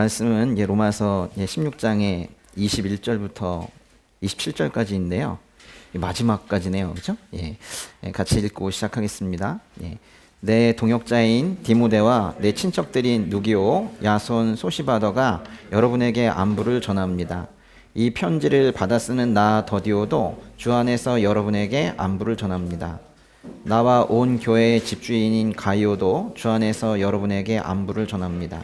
말씀은 로마서 16장의 21절부터 27절까지인데요. 마지막까지네요. 그렇죠? 같이 읽고 시작하겠습니다. 내 동역자인 디모데와 내 친척들인 누기오, 야손, 소시바더가 여러분에게 안부를 전합니다. 이 편지를 받아 쓰는 나 더디오도 주 안에서 여러분에게 안부를 전합니다. 나와 온 교회의 집주인인 가이오도 주 안에서 여러분에게 안부를 전합니다.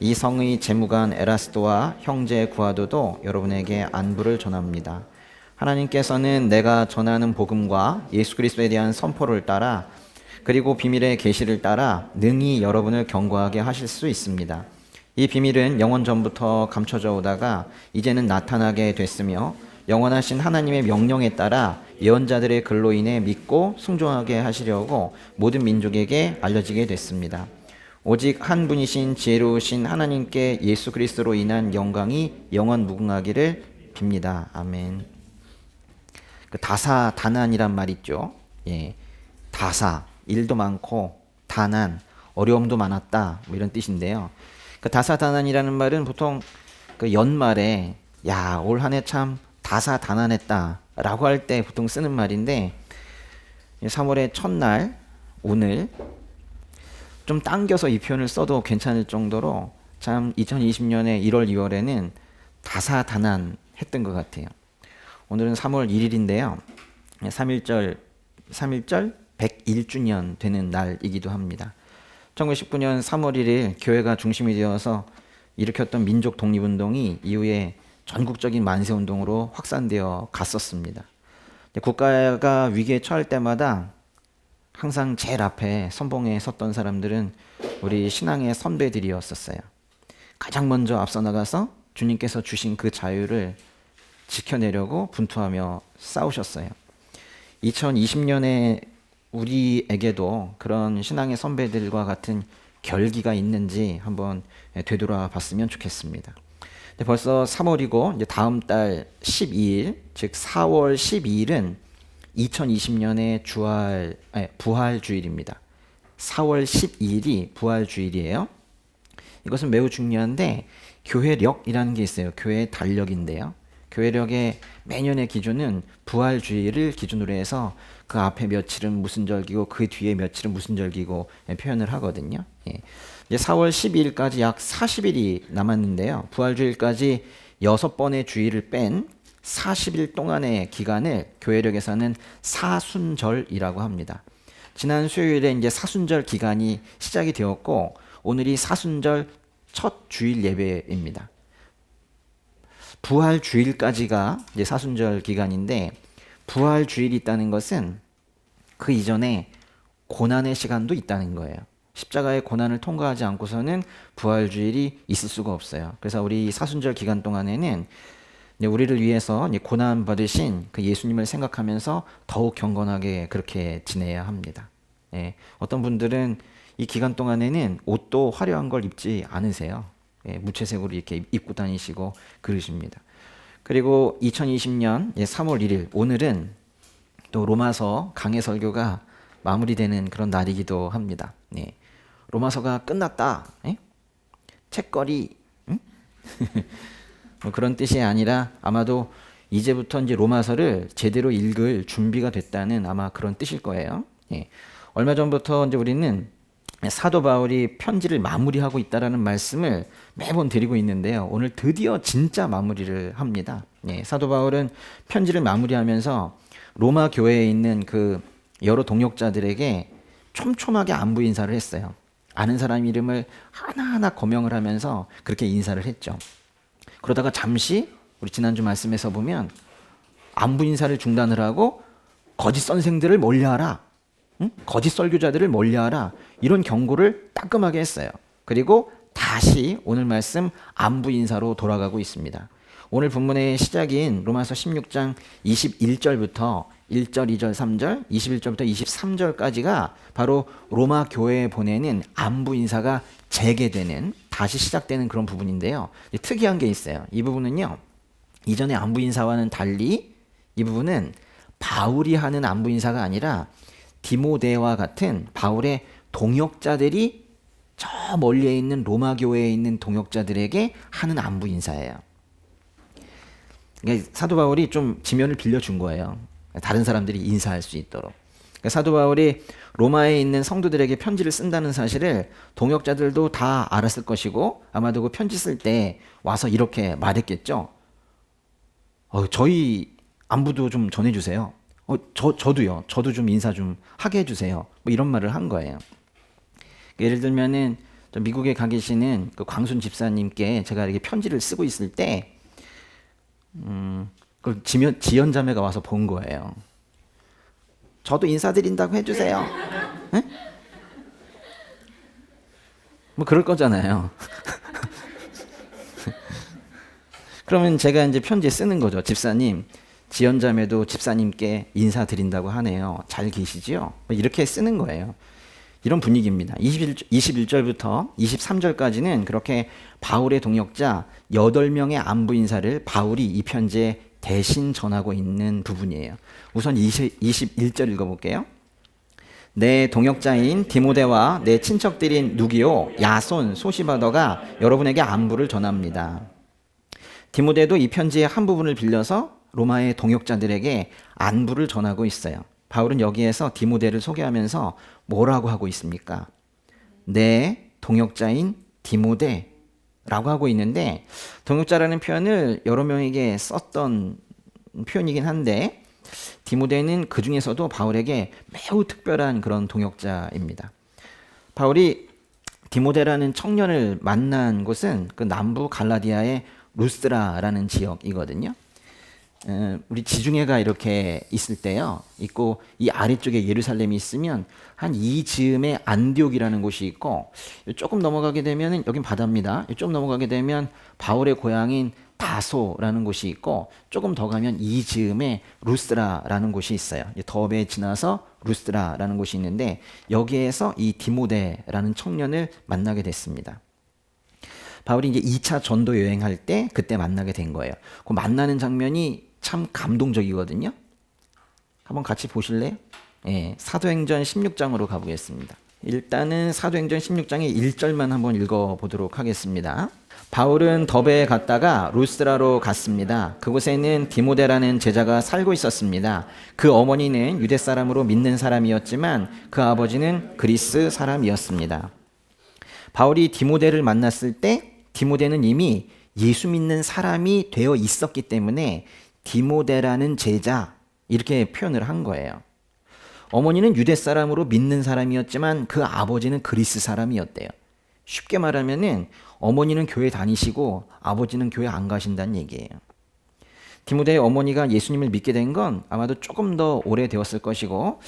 이 성의 재무관 에라스도와 형제 구아도도 여러분에게 안부를 전합니다. 하나님께서는 내가 전하는 복음과 예수 그리스도에 대한 선포를 따라 그리고 비밀의 계시를 따라 능히 여러분을 견고하게 하실 수 있습니다. 이 비밀은 영원 전부터 감춰져 오다가 이제는 나타나게 됐으며 영원하신 하나님의 명령에 따라 예언자들의 글로 인해 믿고 순종하게 하시려고 모든 민족에게 알려지게 됐습니다. 오직 한 분이신 지혜로우신 하나님께 예수 그리스도로 인한 영광이 영원 무궁하기를 빕니다. 아멘. 그 다사다난이란 말 있죠. 다사, 일도 많고 다난, 어려움도 많았다, 뭐 이런 뜻인데요. 그 다사다난이라는 말은 보통 그 연말에 올 한 해 참 다사다난했다 라고 할 때 보통 쓰는 말인데 3월의 첫날 오늘 좀 당겨서 이 표현을 써도 괜찮을 정도로 참 2020년의 1월 2월에는 다사다난했던 것 같아요. 오늘은 3월 1일인데요 3.1절 101주년 되는 날이기도 합니다. 1919년 3월 1일 교회가 중심이 되어서 일으켰던 민족 독립운동이 이후에 전국적인 만세운동으로 확산되어 갔었습니다. 국가가 위기에 처할 때마다 항상 제일 앞에 선봉에 섰던 사람들은 우리 신앙의 선배들이었었어요. 가장 먼저 앞서 나가서 주님께서 주신 그 자유를 지켜내려고 분투하며 싸우셨어요. 2020년에 우리에게도 그런 신앙의 선배들과 같은 결기가 있는지 한번 되돌아봤으면 좋겠습니다. 벌써 3월이고 이제 다음 달 12일, 즉 4월 12일은 2020년의 부활주일입니다. 4월 12일이 부활주일이에요. 이것은 매우 중요한데 교회력이라는 게 있어요. 교회의 달력인데요. 교회력의 매년의 기준은 부활주일을 기준으로 해서 그 앞에 며칠은 무슨 절기고 그 뒤에 며칠은 무슨 절기고 표현을 하거든요. 이제 4월 12일까지 약 40일이 남았는데요. 부활주일까지 6번의 주일을 뺀 40일 동안의 기간을 교회력에서는 사순절이라고 합니다. 지난 수요일에 이제 사순절 기간이 시작이 되었고 오늘이 사순절 첫 주일 예배입니다. 부활 주일까지가 이제 사순절 기간인데 부활 주일이 있다는 것은 그 이전에 고난의 시간도 있다는 거예요. 십자가의 고난을 통과하지 않고서는 부활 주일이 있을 수가 없어요. 그래서 우리 사순절 기간 동안에는 우리를 위해서 고난 받으신 그 예수님을 생각하면서 더욱 경건하게 그렇게 지내야 합니다. 어떤 분들은 이 기간 동안에는 옷도 화려한 걸 입지 않으세요. 무채색으로 이렇게 입고 다니시고 그러십니다. 그리고 2020년 3월 1일 오늘은 또 로마서 강해 설교가 마무리되는 그런 날이기도 합니다. 로마서가 끝났다. 책거리 뭐 그런 뜻이 아니라 아마도 이제부터 이제 로마서를 제대로 읽을 준비가 됐다는 아마 그런 뜻일 거예요. 얼마 전부터 이제 우리는 사도 바울이 편지를 마무리하고 있다라는 말씀을 매번 드리고 있는데요. 오늘 드디어 진짜 마무리를 합니다. 사도 바울은 편지를 마무리하면서 로마 교회에 있는 그 여러 동역자들에게 촘촘하게 안부 인사를 했어요. 아는 사람 이름을 하나하나 거명을 하면서 그렇게 인사를 했죠. 그러다가 잠시 우리 지난주 말씀에서 보면 안부 인사를 중단을 하고 거짓 선생들을 멀리하라. 거짓 설교자들을 멀리하라. 이런 경고를 따끔하게 했어요. 그리고 다시 오늘 말씀 안부 인사로 돌아가고 있습니다. 오늘 본문의 시작인 로마서 16장 21절부터 1절, 2절, 3절, 21절부터 23절까지가 바로 로마 교회에 보내는 안부 인사가 재개되는, 다시 시작되는 그런 부분인데요. 특이한 게 있어요. 이 부분은요, 이전의 안부 인사와는 달리 이 부분은 바울이 하는 안부 인사가 아니라 디모데와 같은 바울의 동역자들이 저 멀리에 있는 로마 교회에 있는 동역자들에게 하는 안부 인사예요. 그러니까 사도 바울이 좀 지면을 빌려준 거예요. 다른 사람들이 인사할 수 있도록. 그러니까 사도 바울이 로마에 있는 성도들에게 편지를 쓴다는 사실을 동역자들도 다 알았을 것이고, 아마도 그 편지 쓸 때 와서 이렇게 말했겠죠. 저희 안부도 좀 전해주세요. 저도요. 저도 좀 인사 좀 하게 해주세요. 뭐 이런 말을 한 거예요. 예를 들면은 미국에 가 계시는 그 광순 집사님께 제가 이렇게 편지를 쓰고 있을 때, 그 지연 자매가 와서 본 거예요. 저도 인사드린다고 해주세요. 네? 뭐 그럴 거잖아요. 그러면 제가 이제 편지에 쓰는 거죠. 집사님, 지연 자매도 집사님께 인사드린다고 하네요. 잘 계시지요? 이렇게 쓰는 거예요. 이런 분위기입니다. 21절부터 23절까지는 그렇게 바울의 동역자 8명의 안부 인사를 바울이 이 편지에 대신 전하고 있는 부분이에요. 우선 21절 읽어볼게요. 내 동역자인 디모데와 내 친척들인 누기오, 야손, 소시바더가 여러분에게 안부를 전합니다. 디모데도 이 편지의 한 부분을 빌려서 로마의 동역자들에게 안부를 전하고 있어요. 바울은 여기에서 디모데를 소개하면서 뭐라고 하고 있습니까? 내 동역자인 디모데라고 하고 있는데, 동역자라는 표현을 여러 명에게 썼던 표현이긴 한데, 디모데는 그 중에서도 바울에게 매우 특별한 그런 동역자입니다. 바울이 디모데라는 청년을 만난 곳은 그 남부 갈라디아의 루스드라라는 지역이거든요. 우리 지중해가 이렇게 있을 때요, 있고 이 아래쪽에 예루살렘이 있으면 한 이 즈음에 안디옥이라는 곳이 있고, 조금 넘어가게 되면 여긴 바다입니다. 좀 넘어가게 되면 바울의 고향인 다소라는 곳이 있고, 조금 더 가면 이 즈음에 루스드라라는 곳이 있어요. 더베에 지나서 루스드라라는 곳이 있는데, 여기에서 이 디모데라는 청년을 만나게 됐습니다. 바울이 이제 2차 전도 여행할 때 그때 만나게 된 거예요. 그 만나는 장면이 참 감동적이거든요. 한번 같이 보실래요? 예, 사도행전 16장으로 가보겠습니다. 일단은 사도행전 16장의 1절만 한번 읽어보도록 하겠습니다. 바울은 더베에 갔다가 루스드라로 갔습니다. 그곳에는 디모데라는 제자가 살고 있었습니다. 그 어머니는 유대 사람으로 믿는 사람이었지만 그 아버지는 그리스 사람이었습니다. 바울이 디모데를 만났을 때 디모데는 이미 예수 믿는 사람이 되어 있었기 때문에 디모데라는 제자, 이렇게 표현을 한 거예요. 어머니는 유대 사람으로 믿는 사람이었지만 그 아버지는 그리스 사람이었대요. 쉽게 말하면은 어머니는 교회 다니시고 아버지는 교회 안 가신다는 얘기예요. 디모데의 어머니가 예수님을 믿게 된 건 아마도 조금 더 오래되었을 것이고,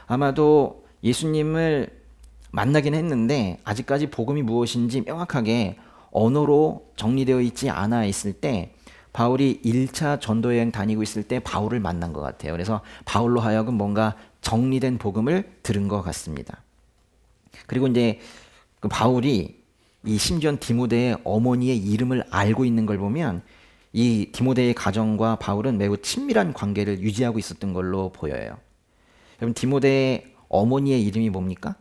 아마도 예수님을 만나긴 했는데 아직까지 복음이 무엇인지 명확하게 언어로 정리되어 있지 않아 있을 때, 바울이 1차 전도여행 다니고 있을 때 바울을 만난 것 같아요. 그래서 바울로 하여금 뭔가 정리된 복음을 들은 것 같습니다. 그리고 이제 그 바울이 이 심지어 디모데의 어머니의 이름을 알고 있는 걸 보면 이 디모데의 가정과 바울은 매우 친밀한 관계를 유지하고 있었던 걸로 보여요. 여러분, 디모데의 어머니의 이름이 뭡니까?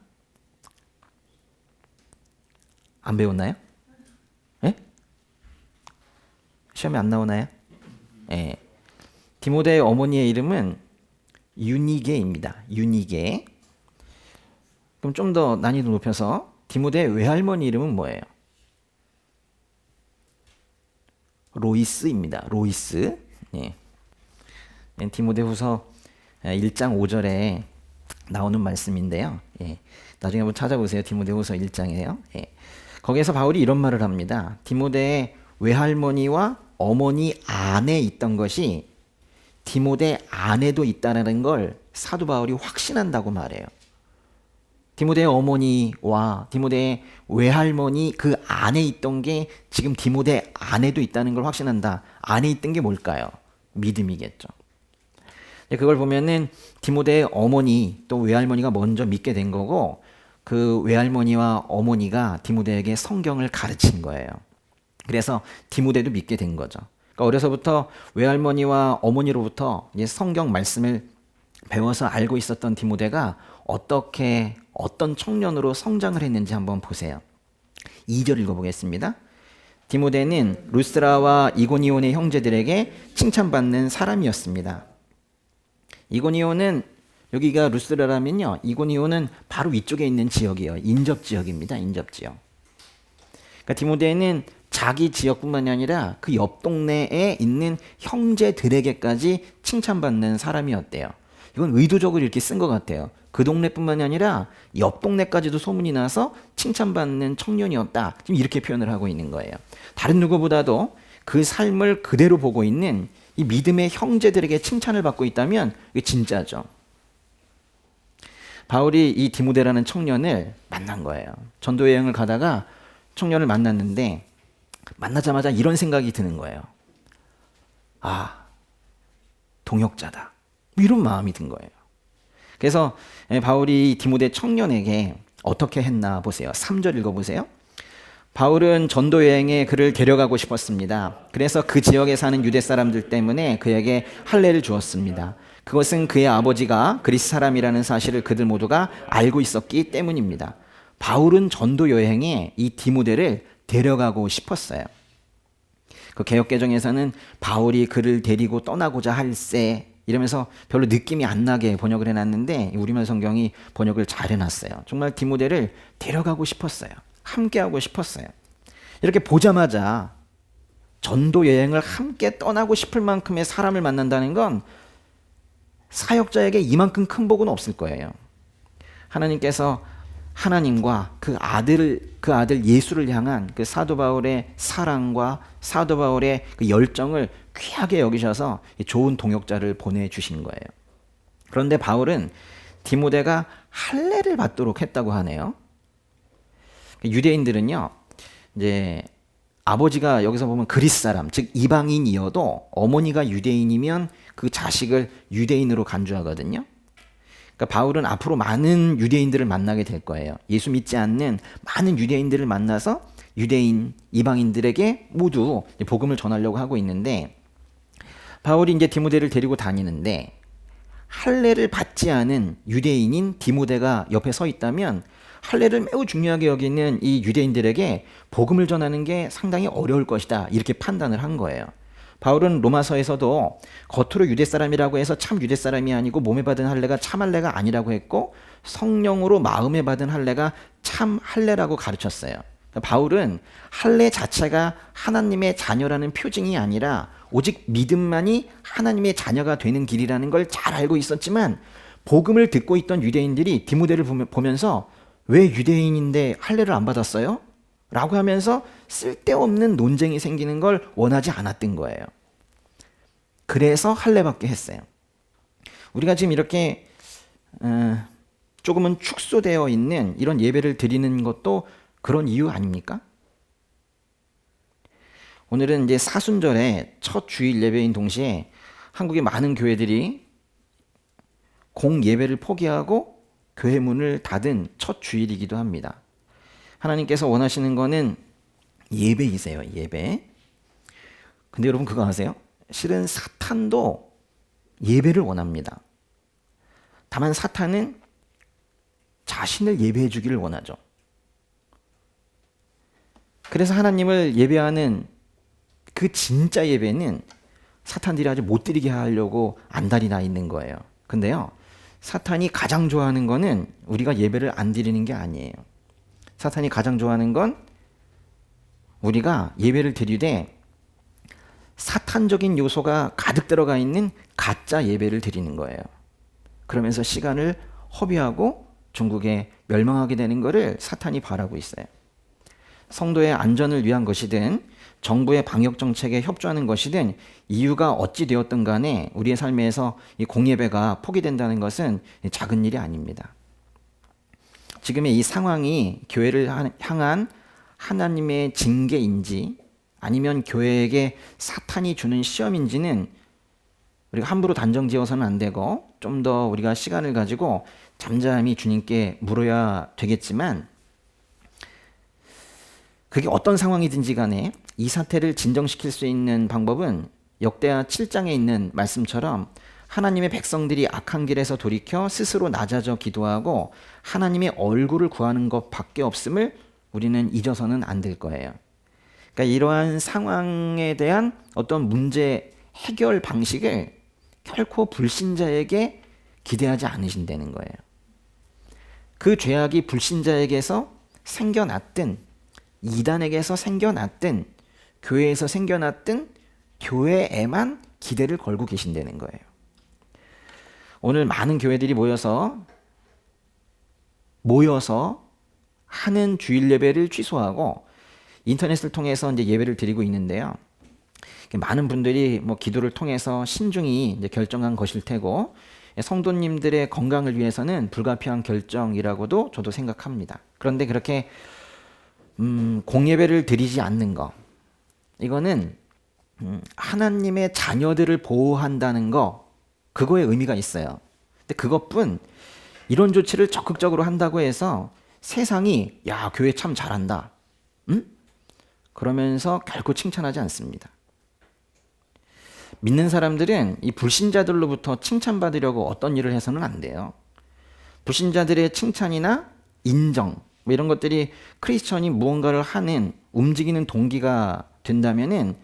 안 배웠나요? 예? 시험에 안 나오나요? 예. 디모데의 어머니의 이름은 유니게입니다. 유니게. 그럼 좀 더 난이도 높여서 디모데의 외할머니 이름은 뭐예요? 로이스입니다. 로이스. 예. 디모데후서 1장 5절에 나오는 말씀인데요. 예. 나중에 한번 찾아보세요. 디모데후서 1장이에요. 예. 거기에서 바울이 이런 말을 합니다. 디모데의 외할머니와 어머니 안에 있던 것이 디모데 안에도 있다는 걸 사도 바울이 확신한다고 말해요. 디모데의 어머니와 디모데의 외할머니 그 안에 있던 게 지금 디모데 안에도 있다는 걸 확신한다. 안에 있던 게 뭘까요? 믿음이겠죠. 그걸 보면은 디모데의 어머니 또 외할머니가 먼저 믿게 된 거고, 그 외할머니와 어머니가 디모데에게 성경을 가르친 거예요. 그래서 디모데도 믿게 된 거죠. 그러니까 어려서부터 외할머니와 어머니로부터 이제 성경 말씀을 배워서 알고 있었던 디모데가 어떤 청년으로 성장을 했는지 한번 보세요. 2절 읽어보겠습니다. 디모데는 루스라와 이고니온의 형제들에게 칭찬받는 사람이었습니다. 이고니온은, 여기가 루스라라면요, 이고니온은 바로 위쪽에 있는 지역이에요. 인접 지역입니다. 인접 지역. 그러니까 디모데는 자기 지역뿐만이 아니라 그 옆 동네에 있는 형제들에게까지 칭찬받는 사람이었대요. 이건 의도적으로 이렇게 쓴 것 같아요. 그 동네뿐만이 아니라 옆 동네까지도 소문이 나서 칭찬받는 청년이었다. 지금 이렇게 표현을 하고 있는 거예요. 다른 누구보다도 그 삶을 그대로 보고 있는 이 믿음의 형제들에게 칭찬을 받고 있다면 이게 진짜죠. 바울이 이 디모데라는 청년을 만난 거예요. 전도 여행을 가다가 청년을 만났는데 만나자마자 이런 생각이 드는 거예요. 아, 동역자다. 이런 마음이 든 거예요. 그래서 바울이 디모데 청년에게 어떻게 했나 보세요. 3절 읽어보세요. 바울은 전도 여행에 그를 데려가고 싶었습니다. 그래서 그 지역에 사는 유대 사람들 때문에 그에게 할례를 주었습니다. 그것은 그의 아버지가 그리스 사람이라는 사실을 그들 모두가 알고 있었기 때문입니다. 바울은 전도 여행에 이 디모데를 데려가고 싶었어요. 그 개역개정에서는 바울이 그를 데리고 떠나고자 할세 이러면서 별로 느낌이 안 나게 번역을 해놨는데 우리말 성경이 번역을 잘 해놨어요. 정말 디모데를 데려가고 싶었어요. 함께하고 싶었어요. 이렇게 보자마자 전도 여행을 함께 떠나고 싶을 만큼의 사람을 만난다는 건 사역자에게 이만큼 큰 복은 없을 거예요. 하나님께서 하나님과 그 아들 예수를 향한 그 사도 바울의 사랑과 사도 바울의 그 열정을 귀하게 여기셔서 좋은 동역자를 보내주신 거예요. 그런데 바울은 디모데가 할례를 받도록 했다고 하네요. 유대인들은요, 이제 아버지가 여기서 보면 그리스 사람, 즉 이방인이어도 어머니가 유대인이면 그 자식을 유대인으로 간주하거든요. 그러니까 바울은 앞으로 많은 유대인들을 만나게 될 거예요. 예수 믿지 않는 많은 유대인들을 만나서 유대인, 이방인들에게 모두 복음을 전하려고 하고 있는데 바울이 이제 디모데를 데리고 다니는데 할례를 받지 않은 유대인인 디모데가 옆에 서 있다면 할례를 매우 중요하게 여기는 이 유대인들에게 복음을 전하는 게 상당히 어려울 것이다. 이렇게 판단을 한 거예요. 바울은 로마서에서도 겉으로 유대 사람이라고 해서 참 유대 사람이 아니고 몸에 받은 할례가 참 할례가 아니라고 했고 성령으로 마음에 받은 할례가 참 할례라고 가르쳤어요. 그러니까 바울은 할례 자체가 하나님의 자녀라는 표징이 아니라 오직 믿음만이 하나님의 자녀가 되는 길이라는 걸 잘 알고 있었지만 복음을 듣고 있던 유대인들이 디모데를 보면서 왜 유대인인데 할례를 안 받았어요? 라고 하면서 쓸데없는 논쟁이 생기는 걸 원하지 않았던 거예요. 그래서 할례받게 했어요. 우리가 지금 이렇게 조금은 축소되어 있는 이런 예배를 드리는 것도 그런 이유 아닙니까? 오늘은 이제 사순절의 첫 주일 예배인 동시에 한국의 많은 교회들이 공예배를 포기하고 교회 문을 닫은 첫 주일이기도 합니다. 하나님께서 원하시는 거는 예배이세요. 예배. 근데 여러분 그거 아세요? 실은 사탄도 예배를 원합니다. 다만 사탄은 자신을 예배해 주기를 원하죠. 그래서 하나님을 예배하는 그 진짜 예배는 사탄들이 아주 못 드리게 하려고 안달이 나 있는 거예요. 근데요, 사탄이 가장 좋아하는 거는 우리가 예배를 안 드리는 게 아니에요. 사탄이 가장 좋아하는 건 우리가 예배를 드리되 사탄적인 요소가 가득 들어가 있는 가짜 예배를 드리는 거예요. 그러면서 시간을 허비하고 중국에 멸망하게 되는 것을 사탄이 바라고 있어요. 성도의 안전을 위한 것이든 정부의 방역 정책에 협조하는 것이든 이유가 어찌 되었든 간에 우리의 삶에서 이 공예배가 포기된다는 것은 작은 일이 아닙니다. 지금의 이 상황이 교회를 향한 하나님의 징계인지 아니면 교회에게 사탄이 주는 시험인지는 우리가 함부로 단정 지어서는 안 되고 좀 더 우리가 시간을 가지고 잠잠히 주님께 물어야 되겠지만 그게 어떤 상황이든지 간에 이 사태를 진정시킬 수 있는 방법은 역대하 7장에 있는 말씀처럼 하나님의 백성들이 악한 길에서 돌이켜 스스로 낮아져 기도하고 하나님의 얼굴을 구하는 것밖에 없음을 우리는 잊어서는 안 될 거예요. 그러니까 이러한 상황에 대한 어떤 문제 해결 방식을 결코 불신자에게 기대하지 않으신다는 거예요. 그 죄악이 불신자에게서 생겨났든 이단에게서 생겨났든 교회에서 생겨났든 교회에만 기대를 걸고 계신다는 거예요. 오늘 많은 교회들이 모여서 하는 주일 예배를 취소하고 인터넷을 통해서 이제 예배를 드리고 있는데요. 많은 분들이 뭐 기도를 통해서 신중히 이제 결정한 것일 테고 성도님들의 건강을 위해서는 불가피한 결정이라고도 저도 생각합니다. 그런데 그렇게 공예배를 드리지 않는 거, 이거는 하나님의 자녀들을 보호한다는 거, 그거에 의미가 있어요. 근데 그것뿐 이런 조치를 적극적으로 한다고 해서 세상이 야, 교회 참 잘한다, 그러면서 결코 칭찬하지 않습니다. 믿는 사람들은 이 불신자들로부터 칭찬받으려고 어떤 일을 해서는 안 돼요. 불신자들의 칭찬이나 인정, 뭐 이런 것들이 크리스천이 무언가를 하는 움직이는 동기가 된다면은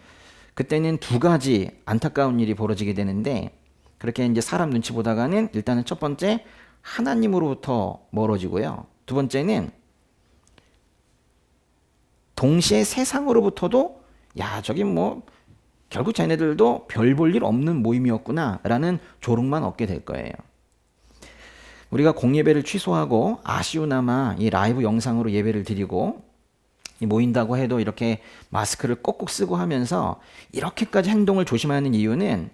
그때는 두 가지 안타까운 일이 벌어지게 되는데, 그렇게 이제 사람 눈치 보다가는 일단은 첫 번째 하나님으로부터 멀어지고요. 두 번째는 동시에 세상으로부터도 야, 저기 뭐 결국 쟤네들도 별 볼 일 없는 모임이었구나 라는 조롱만 얻게 될 거예요. 우리가 공예배를 취소하고 아쉬우나마 이 라이브 영상으로 예배를 드리고 모인다고 해도 이렇게 마스크를 꼭꼭 쓰고 하면서 이렇게까지 행동을 조심하는 이유는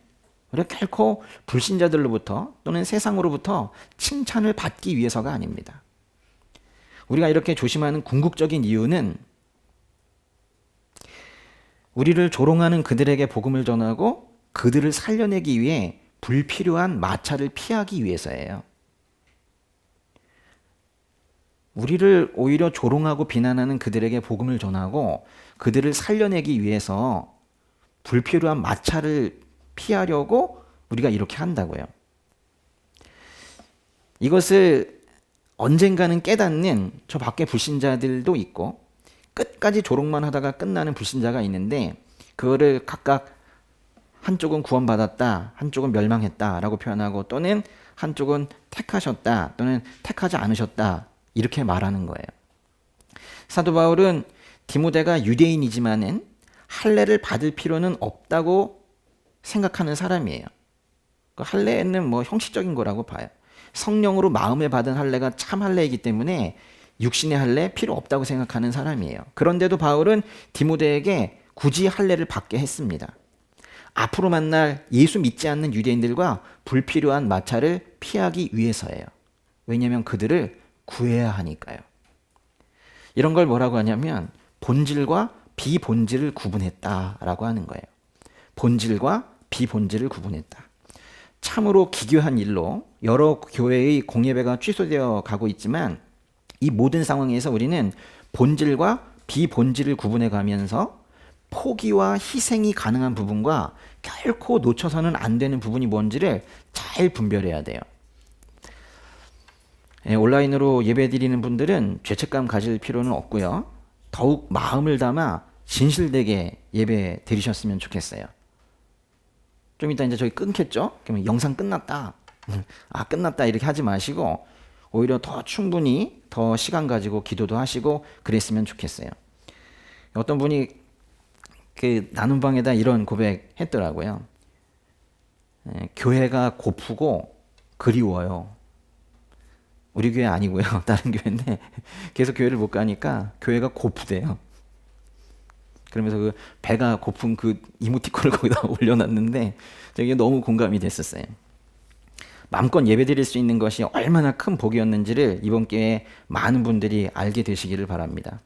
우리가 결코 불신자들로부터 또는 세상으로부터 칭찬을 받기 위해서가 아닙니다. 우리가 이렇게 조심하는 궁극적인 이유는 우리를 조롱하는 그들에게 복음을 전하고 그들을 살려내기 위해 불필요한 마찰을 피하기 위해서예요. 우리를 오히려 조롱하고 비난하는 그들에게 복음을 전하고 그들을 살려내기 위해서 불필요한 마찰을 피하려고 우리가 이렇게 한다고요. 이것을 언젠가는 깨닫는 저 밖에 불신자들도 있고 끝까지 조롱만 하다가 끝나는 불신자가 있는데, 그거를 각각 한쪽은 구원받았다, 한쪽은 멸망했다라고 표현하고, 또는 한쪽은 택하셨다 또는 택하지 않으셨다 이렇게 말하는 거예요. 사도 바울은 디모데가 유대인이지만은 할례를 받을 필요는 없다고 생각하는 사람이에요. 그 할례는 뭐 형식적인 거라고 봐요. 성령으로 마음에 받은 할례가 참 할례이기 때문에 육신의 할례 필요 없다고 생각하는 사람이에요. 그런데도 바울은 디모데에게 굳이 할례를 받게 했습니다. 앞으로 만날 예수 믿지 않는 유대인들과 불필요한 마찰을 피하기 위해서예요. 왜냐하면 그들을 구해야 하니까요. 이런 걸 뭐라고 하냐면 본질과 비본질을 구분했다라고 하는 거예요. 본질과 비본질을 구분했다. 참으로 기괴한 일로 여러 교회의 공예배가 취소되어 가고 있지만, 이 모든 상황에서 우리는 본질과 비본질을 구분해 가면서 포기와 희생이 가능한 부분과 결코 놓쳐서는 안 되는 부분이 뭔지를 잘 분별해야 돼요. 온라인으로 예배 드리는 분들은 죄책감 가질 필요는 없고요. 더욱 마음을 담아 진실되게 예배 드리셨으면 좋겠어요. 좀 이따 이제 저희 끊겠죠? 그러면 영상 끝났다. 끝났다 이렇게 하지 마시고 오히려 더 충분히 더 시간 가지고 기도도 하시고 그랬으면 좋겠어요. 어떤 분이 그 나눔방에다 이런 고백 했더라고요. 교회가 고프고 그리워요. 우리 교회 아니고요. 다른 교회인데 계속 교회를 못 가니까 교회가 고프대요. 그러면서 그 배가 고픈 그 이모티콘을 거기다 올려놨는데 저게 너무 공감이 됐었어요. 마음껏 예배드릴 수 있는 것이 얼마나 큰 복이었는지를 이번 기회에 많은 분들이 알게 되시기를 바랍니다.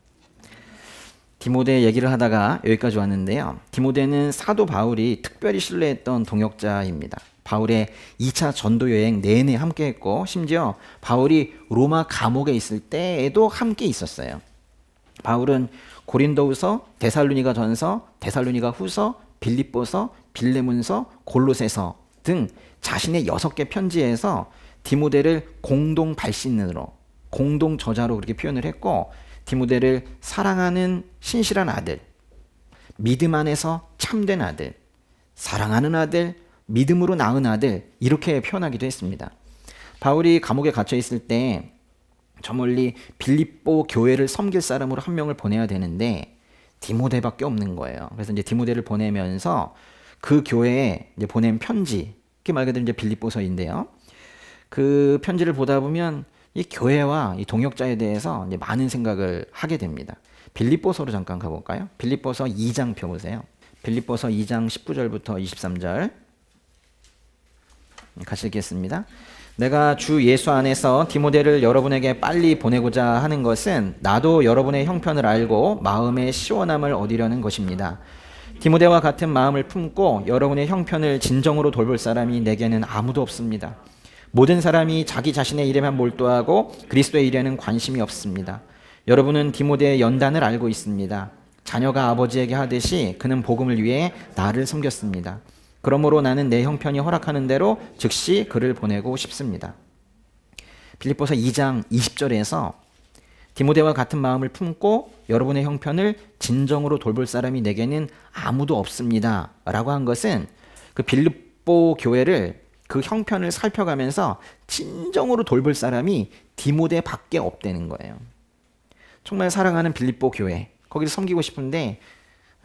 디모데 얘기를 하다가 여기까지 왔는데요. 디모데는 사도 바울이 특별히 신뢰했던 동역자입니다. 바울의 2차 전도 여행 내내 함께 했고, 심지어 바울이 로마 감옥에 있을 때에도 함께 있었어요. 바울은 고린도후서, 데살로니가 전서, 데살로니가 후서, 빌립보서, 빌레몬서, 골로새서 등 자신의 6개 편지에서 디모데를 공동 발신으로, 공동 저자로 그렇게 표현을 했고, 디모데를 사랑하는 신실한 아들, 믿음 안에서 참된 아들, 사랑하는 아들, 믿음으로 낳은 아들, 이렇게 표현하기도 했습니다. 바울이 감옥에 갇혀 있을 때 저 멀리 빌립보 교회를 섬길 사람으로 한 명을 보내야 되는데 디모데밖에 없는 거예요. 그래서 이제 디모데를 보내면서 그 교회에 이제 보낸 편지, 그게 말 그대로 이제 빌립보서인데요. 그 편지를 보다 보면 이 교회와 이 동역자에 대해서 이제 많은 생각을 하게 됩니다. 빌립보서로 잠깐 가볼까요? 빌립보서 2장 펴보세요. 빌립보서 2장 19절부터 23절 같이 읽겠습니다. 내가 주 예수 안에서 디모데를 여러분에게 빨리 보내고자 하는 것은 나도 여러분의 형편을 알고 마음의 시원함을 얻으려는 것입니다. 디모데와 같은 마음을 품고 여러분의 형편을 진정으로 돌볼 사람이 내게는 아무도 없습니다. 모든 사람이 자기 자신의 일에만 몰두하고 그리스도의 일에는 관심이 없습니다. 여러분은 디모데의 연단을 알고 있습니다. 자녀가 아버지에게 하듯이 그는 복음을 위해 나를 섬겼습니다. 그러므로 나는 내 형편이 허락하는 대로 즉시 그를 보내고 싶습니다. 빌립보서 2장 20절에서 디모데와 같은 마음을 품고 여러분의 형편을 진정으로 돌볼 사람이 내게는 아무도 없습니다 라고 한 것은 그 빌립보 교회를 그 형편을 살펴가면서 진정으로 돌볼 사람이 디모데 밖에 없다는 거예요. 정말 사랑하는 빌립보 교회, 거기를 섬기고 싶은데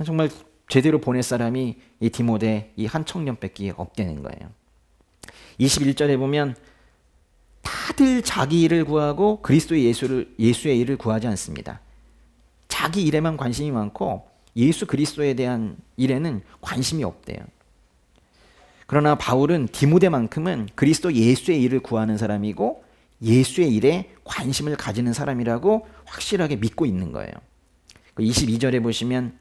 정말 제대로 보낼 사람이 이 디모데 이 한 청년밖에 없다는 거예요. 21절에 보면 다들 자기 일을 구하고 그리스도의 예수의 일을 구하지 않습니다. 자기 일에만 관심이 많고 예수 그리스도에 대한 일에는 관심이 없대요. 그러나 바울은 디모데만큼은 그리스도 예수의 일을 구하는 사람이고 예수의 일에 관심을 가지는 사람이라고 확실하게 믿고 있는 거예요. 22절에 보시면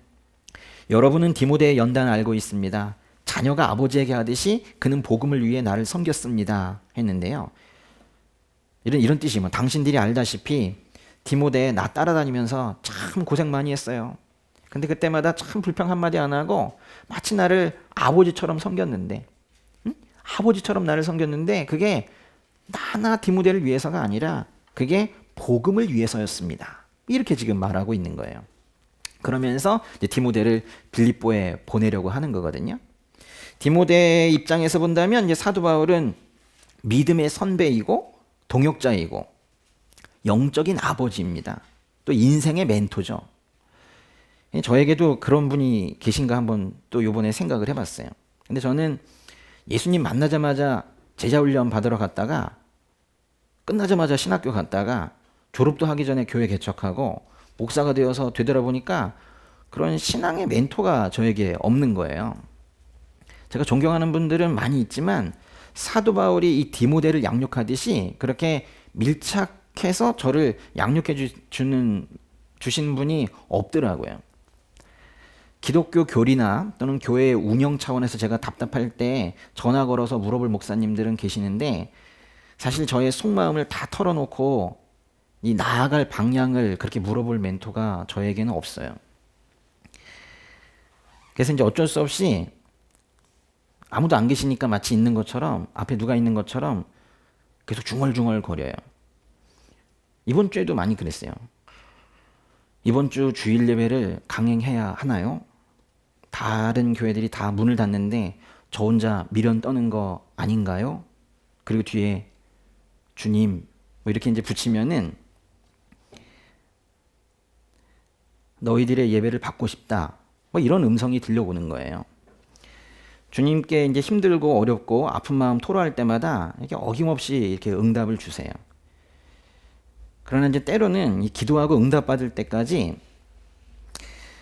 여러분은 디모데의 연단을 알고 있습니다. 자녀가 아버지에게 하듯이 그는 복음을 위해 나를 섬겼습니다 했는데요. 이런 뜻이 뭐 당신들이 알다시피 디모데 나 따라다니면서 참 고생 많이 했어요. 근데 그때마다 참 불평 한마디 안 하고 마치 나를 아버지처럼 섬겼는데 아버지처럼 나를 섬겼는데 그게 나나 디모데를 위해서가 아니라 그게 복음을 위해서였습니다. 이렇게 지금 말하고 있는 거예요. 그러면서 이제 디모데를 빌립보에 보내려고 하는 거거든요. 디모데의 입장에서 본다면 이제 사도 바울은 믿음의 선배이고 동역자이고 영적인 아버지입니다. 또 인생의 멘토죠. 저에게도 그런 분이 계신가 한번 또 요번에 생각을 해봤어요. 근데 저는 예수님 만나자마자 제자훈련 받으러 갔다가 끝나자마자 신학교 갔다가 졸업도 하기 전에 교회 개척하고 목사가 되어서 되돌아보니까 그런 신앙의 멘토가 저에게 없는 거예요. 제가 존경하는 분들은 많이 있지만 사도 바울이 이 디모데를 양육하듯이 그렇게 밀착해서 저를 양육해 주신 분이 없더라고요. 기독교 교리나 또는 교회 운영 차원에서 제가 답답할 때 전화 걸어서 물어볼 목사님들은 계시는데 사실 저의 속마음을 다 털어놓고 이 나아갈 방향을 그렇게 물어볼 멘토가 저에게는 없어요. 그래서 이제 어쩔 수 없이 아무도 안 계시니까 마치 있는 것처럼 앞에 누가 있는 것처럼 계속 중얼중얼 거려요. 이번 주에도 많이 그랬어요. 이번 주 주일 예배를 강행해야 하나요? 다른 교회들이 다 문을 닫는데 저 혼자 미련 떠는 거 아닌가요? 그리고 뒤에 주님 뭐 이렇게 이제 붙이면은 너희들의 예배를 받고 싶다. 뭐 이런 음성이 들려오는 거예요. 주님께 이제 힘들고 어렵고 아픈 마음 토로할 때마다 이렇게 어김없이 이렇게 응답을 주세요. 그러나 이제 때로는 이 기도하고 응답받을 때까지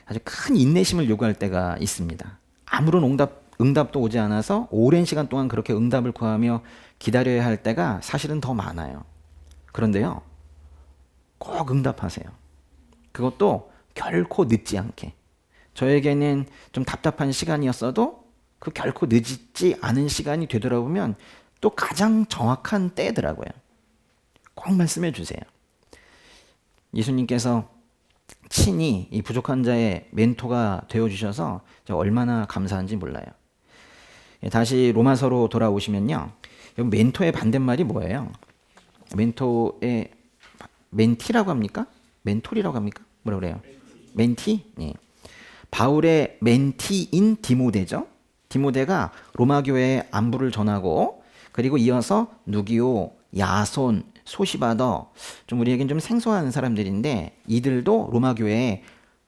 아주 큰 인내심을 요구할 때가 있습니다. 아무런 응답도 오지 않아서 오랜 시간 동안 그렇게 응답을 구하며 기다려야 할 때가 사실은 더 많아요. 그런데요, 꼭 응답하세요. 그것도 결코 늦지 않게. 저에게는 좀 답답한 시간이었어도 그 결코 늦지 않은 시간이 되돌아보면 또 가장 정확한 때더라고요. 꼭 말씀해 주세요. 예수님께서 친히 이 부족한 자의 멘토가 되어주셔서 얼마나 감사한지 몰라요. 다시 로마서로 돌아오시면요. 멘토의 반대말이 뭐예요? 멘토의 멘티라고 합니까? 멘토리라고 합니까? 뭐라 그래요? 멘티? 예. 바울의 멘티인 디모데죠. 디모데가 로마 교회에 안부를 전하고 그리고 이어서 누기오, 야손, 소시바더 좀 우리에겐 좀 생소한 사람들인데 이들도 로마 교회에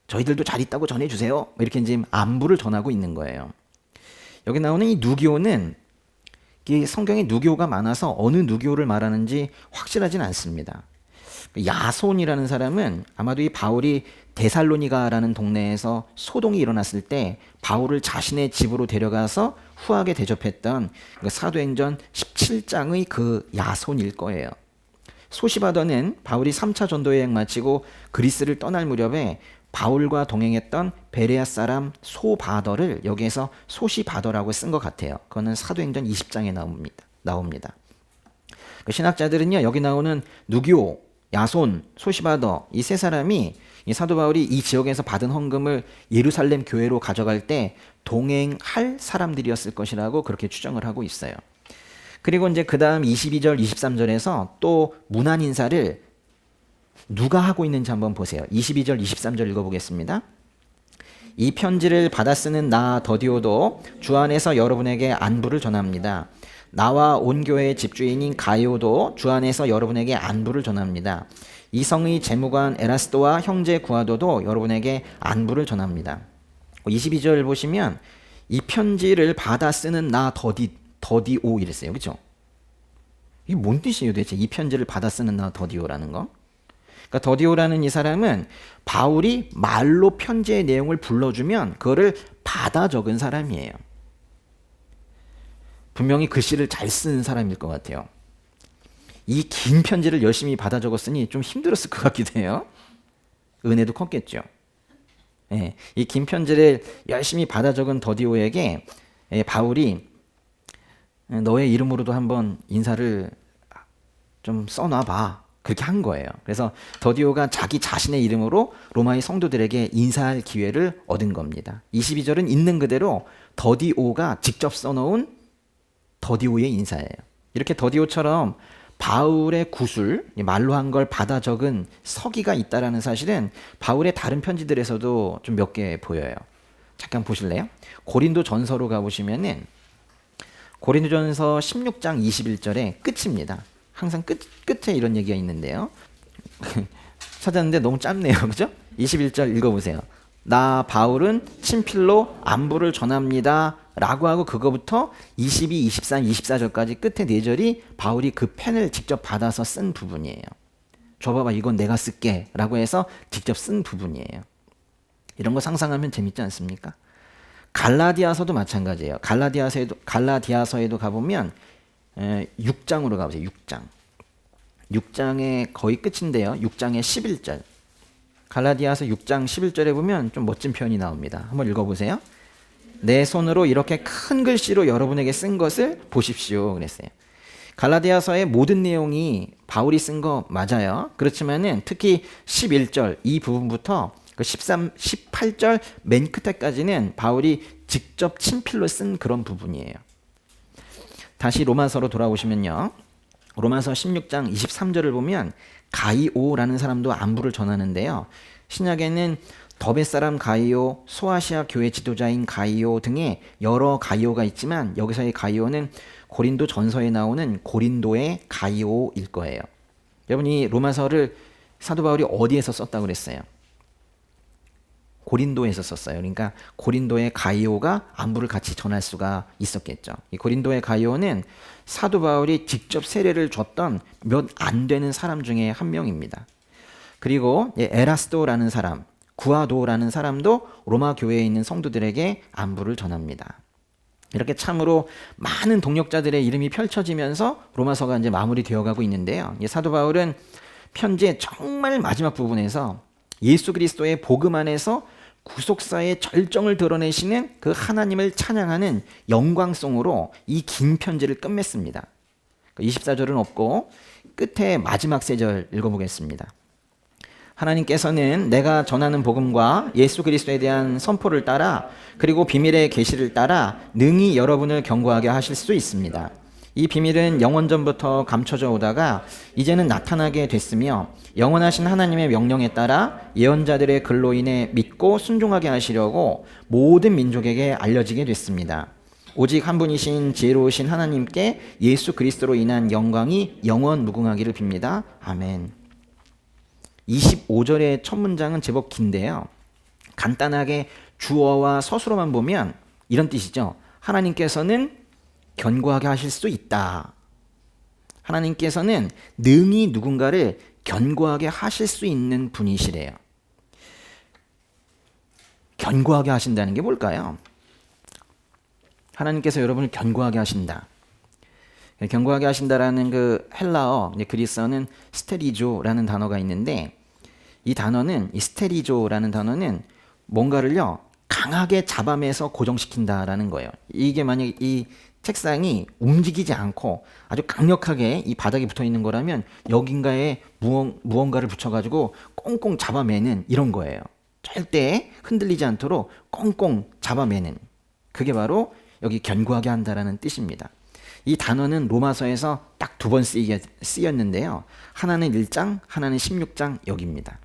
저희들도 잘 있다고 전해주세요. 이렇게 이제 안부를 전하고 있는 거예요. 여기 나오는 이 누기오는 이 성경에 누기오가 많아서 어느 누기오를 말하는지 확실하진 않습니다. 야손이라는 사람은 아마도 이 바울이 데살로니가라는 동네에서 소동이 일어났을 때 바울을 자신의 집으로 데려가서 후하게 대접했던 사도행전 17장의 그 야손일 거예요. 소시바더는 바울이 3차 전도 여행 마치고 그리스를 떠날 무렵에 바울과 동행했던 베레아 사람 소바더를 여기에서 소시바더라고 쓴 것 같아요. 그거는 사도행전 20장에 나옵니다. 그 신학자들은요, 여기 나오는 누기오, 야손, 소시바더 이 세 사람이 이 사도 바울이 이 지역에서 받은 헌금을 예루살렘 교회로 가져갈 때 동행할 사람들이었을 것이라고 그렇게 추정을 하고 있어요. 그리고 이제 그 다음 22절, 23절에서 또 문안 인사를 누가 하고 있는지 한번 보세요. 22절, 23절 읽어보겠습니다. 이 편지를 받아 쓰는 나 더디오도 주 안에서 여러분에게 안부를 전합니다. 나와 온 교회의 집주인인 가이오도 주 안에서 여러분에게 안부를 전합니다. 이 성의 재무관 에라스도와 형제 구아도도 여러분에게 안부를 전합니다. 22절 보시면 이 편지를 받아 쓰는 나 더디오 이랬어요. 그렇죠? 이게 뭔 뜻이에요 대체? 이 편지를 받아 쓰는 나 더디오라는 거? 그러니까 더디오라는 이 사람은 바울이 말로 편지의 내용을 불러주면 그거를 받아 적은 사람이에요. 분명히 글씨를 잘 쓰는 사람일 것 같아요. 이 긴 편지를 열심히 받아 적었으니 좀 힘들었을 것 같기도 해요. 은혜도 컸겠죠. 예, 이 긴 편지를 열심히 받아 적은 더디오에게 바울이 너의 이름으로도 한번 인사를 좀 써놔봐. 그렇게 한 거예요. 그래서 더디오가 자기 자신의 이름으로 로마의 성도들에게 인사할 기회를 얻은 겁니다. 22절은 있는 그대로 더디오가 직접 써놓은 더디오의 인사예요. 이렇게 더디오처럼 바울의 구술, 말로 한 걸 받아 적은 서기가 있다라는 사실은 바울의 다른 편지들에서도 좀 몇 개 보여요. 잠깐 보실래요? 고린도 전서로 가보시면은 고린도전서 16장 21절에 끝입니다. 항상 끝에 이런 얘기가 있는데요. 찾았는데 너무 짧네요. 그죠? 21절 읽어보세요. 나 바울은 친필로 안부를 전합니다. 라고 하고 그거부터 22, 23, 24절까지 끝에 4절이 바울이 그 펜을 직접 받아서 쓴 부분이에요. 줘봐봐 이건 내가 쓸게 라고 해서 직접 쓴 부분이에요. 이런 거 상상하면 재밌지 않습니까? 갈라디아서도 마찬가지예요. 갈라디아서에도 가보면 6장으로 가보세요. 6장. 6장의 거의 끝인데요. 6장의 11절. 갈라디아서 6장 11절에 보면 좀 멋진 표현이 나옵니다. 한번 읽어보세요. 내 손으로 이렇게 큰 글씨로 여러분에게 쓴 것을 보십시오. 그랬어요. 갈라디아서의 모든 내용이 바울이 쓴 거 맞아요. 그렇지만은 특히 11절 이 부분부터 그 18절 맨 끝에까지는 바울이 직접 친필로 쓴 그런 부분이에요. 다시 로마서로 돌아오시면요. 로마서 16장 23절을 보면 가이오라는 사람도 안부를 전하는데요. 신약에는 더베 사람 가이오, 소아시아 교회 지도자인 가이오 등의 여러 가이오가 있지만 여기서의 가이오는 고린도 전서에 나오는 고린도의 가이오일 거예요. 여러분이 로마서를 사도 바울이 어디에서 썼다고 그랬어요? 고린도에서 썼어요. 그러니까 고린도의 가이오가 안부를 같이 전할 수가 있었겠죠. 이 고린도의 가이오는 사도 바울이 직접 세례를 줬던 몇 안 되는 사람 중에 한 명입니다. 그리고 에라스도라는 사람, 구아도라는 사람도 로마 교회에 있는 성도들에게 안부를 전합니다. 이렇게 참으로 많은 동역자들의 이름이 펼쳐지면서 로마서가 이제 마무리되어 가고 있는데요. 사도 바울은 편지의 정말 마지막 부분에서 예수 그리스도의 복음 안에서 구속사의 절정을 드러내시는 그 하나님을 찬양하는 영광송으로 이 긴 편지를 끝맺습니다. 24절은 없고 끝에 마지막 3절 읽어보겠습니다. 하나님께서는 내가 전하는 복음과 예수 그리스도에 대한 선포를 따라 그리고 비밀의 계시를 따라 능히 여러분을 견고하게 하실 수 있습니다. 이 비밀은 영원전부터 감춰져 오다가 이제는 나타나게 됐으며 영원하신 하나님의 명령에 따라 예언자들의 글로 인해 믿고 순종하게 하시려고 모든 민족에게 알려지게 됐습니다. 오직 한 분이신 지혜로우신 하나님께 예수 그리스도로 인한 영광이 영원 무궁하기를 빕니다. 아멘. 25절의 첫 문장은 제법 긴데요. 간단하게 주어와 서술어만 보면 이런 뜻이죠. 하나님께서는 견고하게 하실 수 있다. 하나님께서는 능히 누군가를 견고하게 하실 수 있는 분이시래요. 견고하게 하신다는 게 뭘까요? 하나님께서 여러분을 견고하게 하신다. 견고하게 하신다라는 그 헬라어, 그리스어는 스테리조라는 단어가 있는데 이 단어는, 이 스테리조라는 단어는 뭔가를요 강하게 잡아매서 고정시킨다라는 거예요. 이게 만약 이 책상이 움직이지 않고 아주 강력하게 이 바닥에 붙어 있는 거라면 여긴가에 무언가를 붙여가지고 꽁꽁 잡아매는 이런 거예요. 절대 흔들리지 않도록 꽁꽁 잡아매는, 그게 바로 여기 견고하게 한다라는 뜻입니다. 이 단어는 로마서에서 딱 두 번 쓰였는데요. 하나는 1장, 하나는 16장 여기입니다.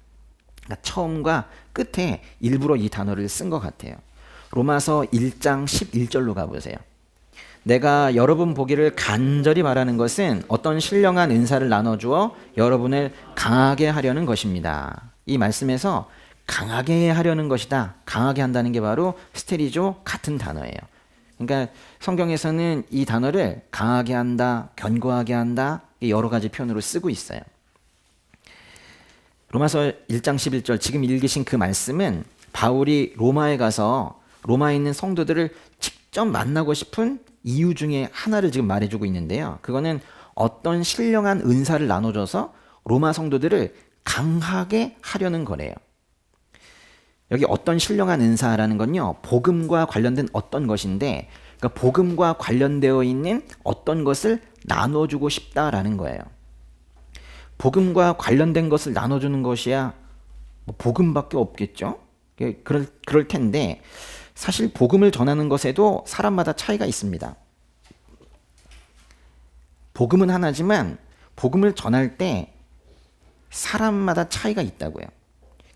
그러니까 처음과 끝에 일부러 이 단어를 쓴 것 같아요. 로마서 1장 11절로 가보세요. 내가 여러분 보기를 간절히 바라는 것은 어떤 신령한 은사를 나눠주어 여러분을 강하게 하려는 것입니다. 이 말씀에서 강하게 하려는 것이다, 강하게 한다는 게 바로 스테리조 같은 단어예요. 그러니까 성경에서는 이 단어를 강하게 한다, 견고하게 한다, 여러 가지 표현으로 쓰고 있어요. 로마서 1장 11절 지금 읽으신 그 말씀은 바울이 로마에 가서 로마에 있는 성도들을 직접 만나고 싶은 이유 중에 하나를 지금 말해주고 있는데요. 그거는 어떤 신령한 은사를 나눠줘서 로마 성도들을 강하게 하려는 거래요. 여기 어떤 신령한 은사라는 건요, 복음과 관련된 어떤 것인데, 그러니까 복음과 관련되어 있는 어떤 것을 나눠주고 싶다라는 거예요. 복음과 관련된 것을 나눠주는 것이야 뭐 복음밖에 없겠죠? 그럴 텐데 사실 복음을 전하는 것에도 사람마다 차이가 있습니다. 복음은 하나지만 복음을 전할 때 사람마다 차이가 있다고요.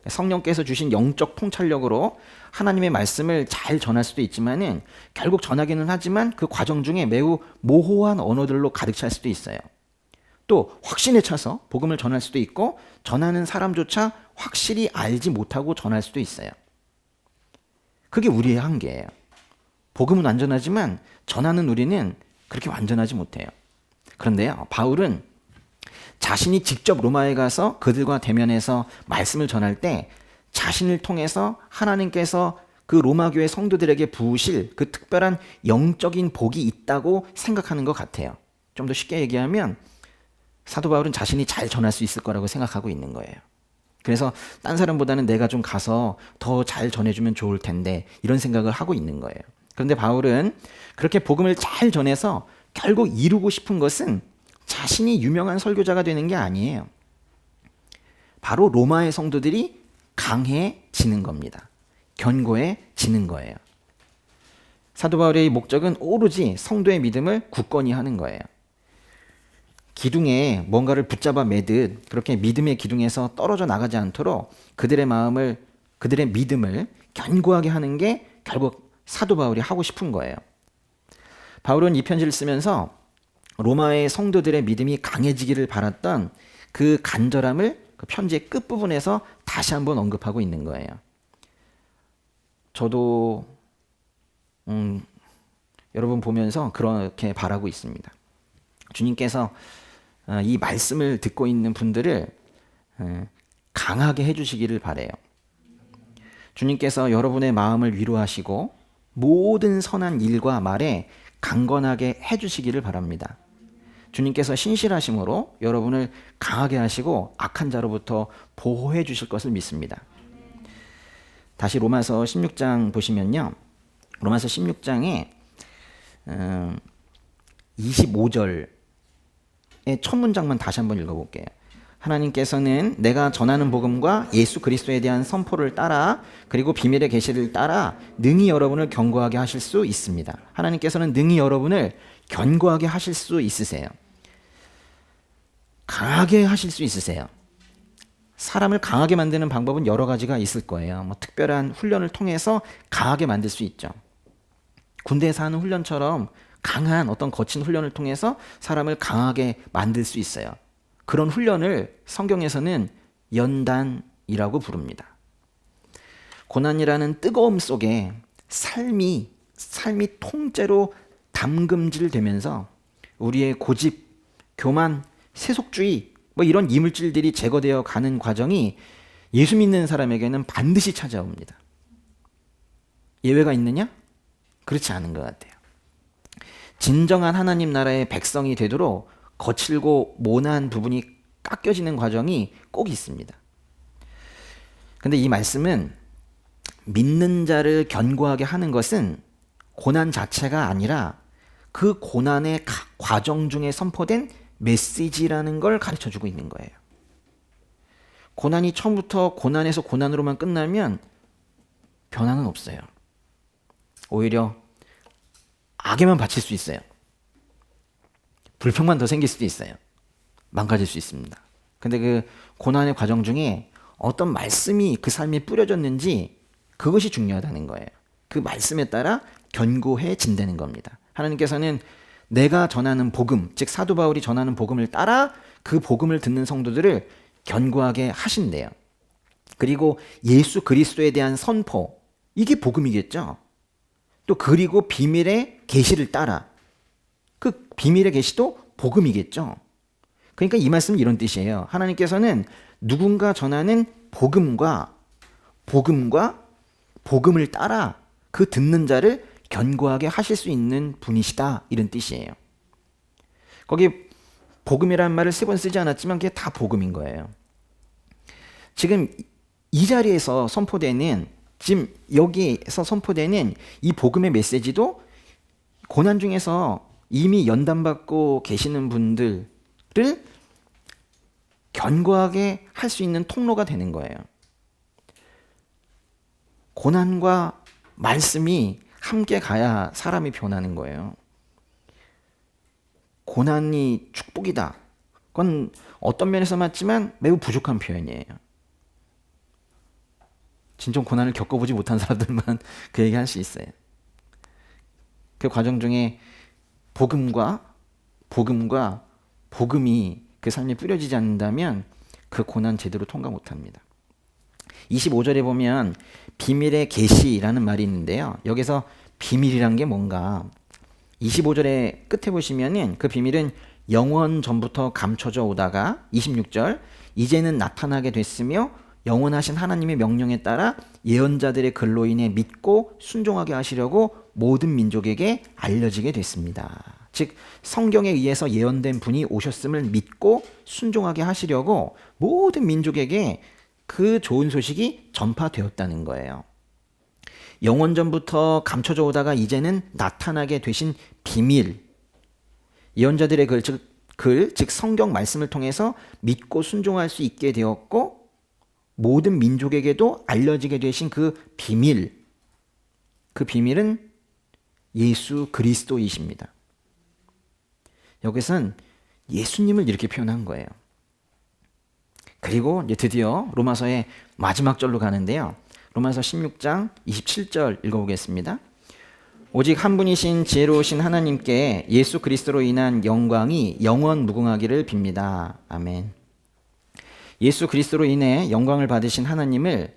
성령께서 주신 영적 통찰력으로 하나님의 말씀을 잘 전할 수도 있지만은 결국 전하기는 하지만 그 과정 중에 매우 모호한 언어들로 가득 찰 수도 있어요. 또 확신에 차서 복음을 전할 수도 있고 전하는 사람조차 확실히 알지 못하고 전할 수도 있어요. 그게 우리의 한계예요. 복음은 완전하지만 전하는 우리는 그렇게 완전하지 못해요. 그런데요, 바울은 자신이 직접 로마에 가서 그들과 대면해서 말씀을 전할 때 자신을 통해서 하나님께서 그 로마 교회 성도들에게 부으실 그 특별한 영적인 복이 있다고 생각하는 것 같아요. 좀 더 쉽게 얘기하면 사도 바울은 자신이 잘 전할 수 있을 거라고 생각하고 있는 거예요. 그래서 딴 사람보다는 내가 좀 가서 더 잘 전해주면 좋을 텐데 이런 생각을 하고 있는 거예요. 그런데 바울은 그렇게 복음을 잘 전해서 결국 이루고 싶은 것은 자신이 유명한 설교자가 되는 게 아니에요. 바로 로마의 성도들이 강해지는 겁니다. 견고해지는 거예요. 사도 바울의 목적은 오로지 성도의 믿음을 굳건히 하는 거예요. 기둥에 뭔가를 붙잡아 매듯 그렇게 믿음의 기둥에서 떨어져 나가지 않도록 그들의 믿음을 견고하게 하는 게 결국 사도 바울이 하고 싶은 거예요. 바울은 이 편지를 쓰면서 로마의 성도들의 믿음이 강해지기를 바랐던 그 간절함을 그 편지의 끝부분에서 다시 한번 언급하고 있는 거예요. 저도 여러분 보면서 그렇게 바라고 있습니다. 주님께서 이 말씀을 듣고 있는 분들을 강하게 해주시기를 바라요. 주님께서 여러분의 마음을 위로하시고 모든 선한 일과 말에 강건하게 해주시기를 바랍니다. 주님께서 신실하심으로 여러분을 강하게 하시고 악한 자로부터 보호해 주실 것을 믿습니다. 다시 로마서 16장 보시면요. 로마서 16장에 25절의 첫 문장만 다시 한번 읽어볼게요. 하나님께서는 내가 전하는 복음과 예수 그리스도에 대한 선포를 따라 그리고 비밀의 계시를 따라 능히 여러분을 견고하게 하실 수 있습니다. 하나님께서는 능히 여러분을 견고하게 하실 수 있으세요. 강하게 하실 수 있으세요. 사람을 강하게 만드는 방법은 여러 가지가 있을 거예요. 뭐 특별한 훈련을 통해서 강하게 만들 수 있죠. 군대에서 하는 훈련처럼 강한 어떤 거친 훈련을 통해서 사람을 강하게 만들 수 있어요. 그런 훈련을 성경에서는 연단이라고 부릅니다. 고난이라는 뜨거움 속에 삶이 통째로 담금질되면서 우리의 고집, 교만, 세속주의 뭐 이런 이물질들이 제거되어 가는 과정이 예수 믿는 사람에게는 반드시 찾아옵니다. 예외가 있느냐? 그렇지 않은 것 같아요. 진정한 하나님 나라의 백성이 되도록 거칠고 모난 부분이 깎여지는 과정이 꼭 있습니다. 근데 이 말씀은 믿는 자를 견고하게 하는 것은 고난 자체가 아니라 그 고난의 각 과정 중에 선포된 메시지라는 걸 가르쳐 주고 있는 거예요. 고난이 처음부터 고난에서 고난으로만 끝나면 변화는 없어요. 오히려 악에만 바칠 수 있어요. 불평만 더 생길 수도 있어요. 망가질 수 있습니다. 근데 그 고난의 과정 중에 어떤 말씀이 그 삶에 뿌려졌는지 그것이 중요하다는 거예요. 그 말씀에 따라 견고해진다는 겁니다. 하나님께서는 내가 전하는 복음, 즉 사도 바울이 전하는 복음을 따라 그 복음을 듣는 성도들을 견고하게 하신대요. 그리고 예수 그리스도에 대한 선포, 이게 복음이겠죠. 또 그리고 비밀의 계시를 따라 그 비밀의 계시도 복음이겠죠. 그러니까 이 말씀은 이런 뜻이에요. 하나님께서는 누군가 전하는 복음을 따라 그 듣는 자를 견고하게 하실 수 있는 분이시다, 이런 뜻이에요. 거기 복음이라는 말을 3번 쓰지 않았지만 그게 다 복음인 거예요. 지금 이 자리에서 선포되는, 지금 여기에서 선포되는 이 복음의 메시지도 고난 중에서 이미 연단받고 계시는 분들을 견고하게 할 수 있는 통로가 되는 거예요. 고난과 말씀이 함께 가야 사람이 변하는 거예요. 고난이 축복이다. 그건 어떤 면에서 맞지만 매우 부족한 표현이에요. 진정 고난을 겪어보지 못한 사람들만 그 얘기 할 수 있어요. 그 과정 중에 복음이 그 삶에 뿌려지지 않는다면 그 고난 제대로 통과 못합니다. 25절에 보면 비밀의 계시라는 말이 있는데요. 여기서 비밀이란 게 뭔가, 25절의 끝에 보시면은 그 비밀은 영원 전부터 감춰져 오다가 26절 이제는 나타나게 됐으며 영원하신 하나님의 명령에 따라 예언자들의 글로 인해 믿고 순종하게 하시려고 모든 민족에게 알려지게 됐습니다. 즉 성경에 의해서 예언된 분이 오셨음을 믿고 순종하게 하시려고 모든 민족에게 그 좋은 소식이 전파되었다는 거예요. 영원 전부터 감춰져 오다가 이제는 나타나게 되신 비밀, 예언자들의 즉 성경 말씀을 통해서 믿고 순종할 수 있게 되었고 모든 민족에게도 알려지게 되신 그 비밀, 그 비밀은 예수 그리스도이십니다. 여기서는 예수님을 이렇게 표현한 거예요. 그리고 이제 드디어 로마서의 마지막 절로 가는데요. 로마서 16장 27절 읽어보겠습니다. 오직 한 분이신 지혜로우신 하나님께 예수 그리스도로 인한 영광이 영원 무궁하기를 빕니다. 아멘. 예수 그리스도로 인해 영광을 받으신 하나님을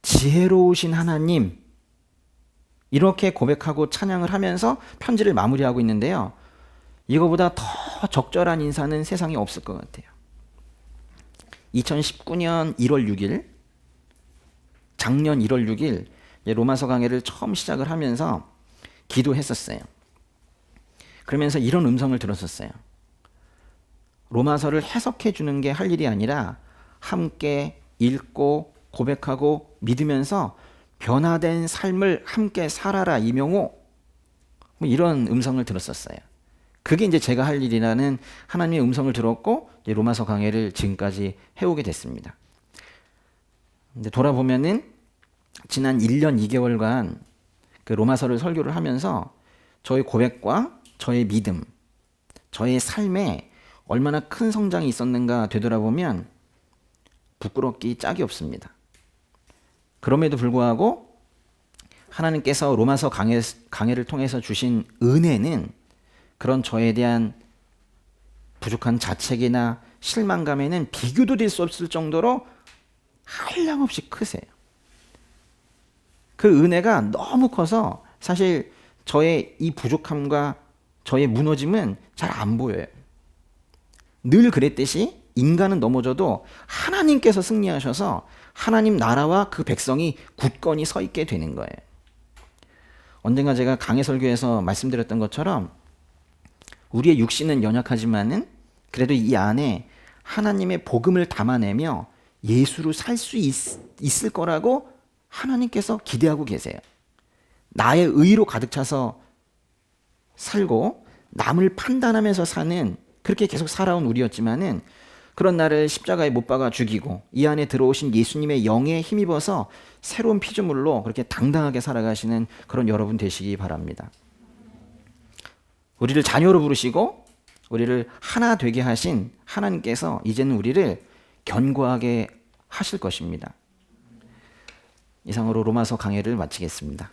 지혜로우신 하나님, 이렇게 고백하고 찬양을 하면서 편지를 마무리하고 있는데요. 이거보다 더 적절한 인사는 세상에 없을 것 같아요. 2019년 1월 6일, 작년 1월 6일 로마서 강해를 처음 시작을 하면서 기도했었어요. 그러면서 이런 음성을 들었었어요. 로마서를 해석해 주는 게 할 일이 아니라 함께 읽고 고백하고 믿으면서 변화된 삶을 함께 살아라 이명호, 뭐 이런 음성을 들었었어요. 그게 이제 제가 할 일이라는 하나님의 음성을 들었고 이제 로마서 강해를 지금까지 해오게 됐습니다. 근데 돌아보면은 지난 1년 2개월간 그 로마서를 설교를 하면서 저의 고백과 저의 믿음, 저의 삶에 얼마나 큰 성장이 있었는가 되돌아보면 부끄럽기 짝이 없습니다. 그럼에도 불구하고 하나님께서 로마서 강해를 통해서 주신 은혜는 그런 저에 대한 부족한 자책이나 실망감에는 비교도 될 수 없을 정도로 한량없이 크세요. 그 은혜가 너무 커서 사실 저의 이 부족함과 저의 무너짐은 잘 안 보여요. 늘 그랬듯이 인간은 넘어져도 하나님께서 승리하셔서 하나님 나라와 그 백성이 굳건히 서 있게 되는 거예요. 언젠가 제가 강해 설교에서 말씀드렸던 것처럼 우리의 육신은 연약하지만은 그래도 이 안에 하나님의 복음을 담아내며 예수로 살 수 있을 거라고 하나님께서 기대하고 계세요. 나의 의로 가득 차서 살고 남을 판단하면서 사는 그렇게 계속 살아온 우리였지만은 그런 나를 십자가에 못 박아 죽이고 이 안에 들어오신 예수님의 영에 힘입어서 새로운 피조물로 그렇게 당당하게 살아가시는 그런 여러분 되시기 바랍니다. 우리를 자녀로 부르시고 우리를 하나 되게 하신 하나님께서 이제는 우리를 견고하게 하실 것입니다. 이상으로 로마서 강해를 마치겠습니다.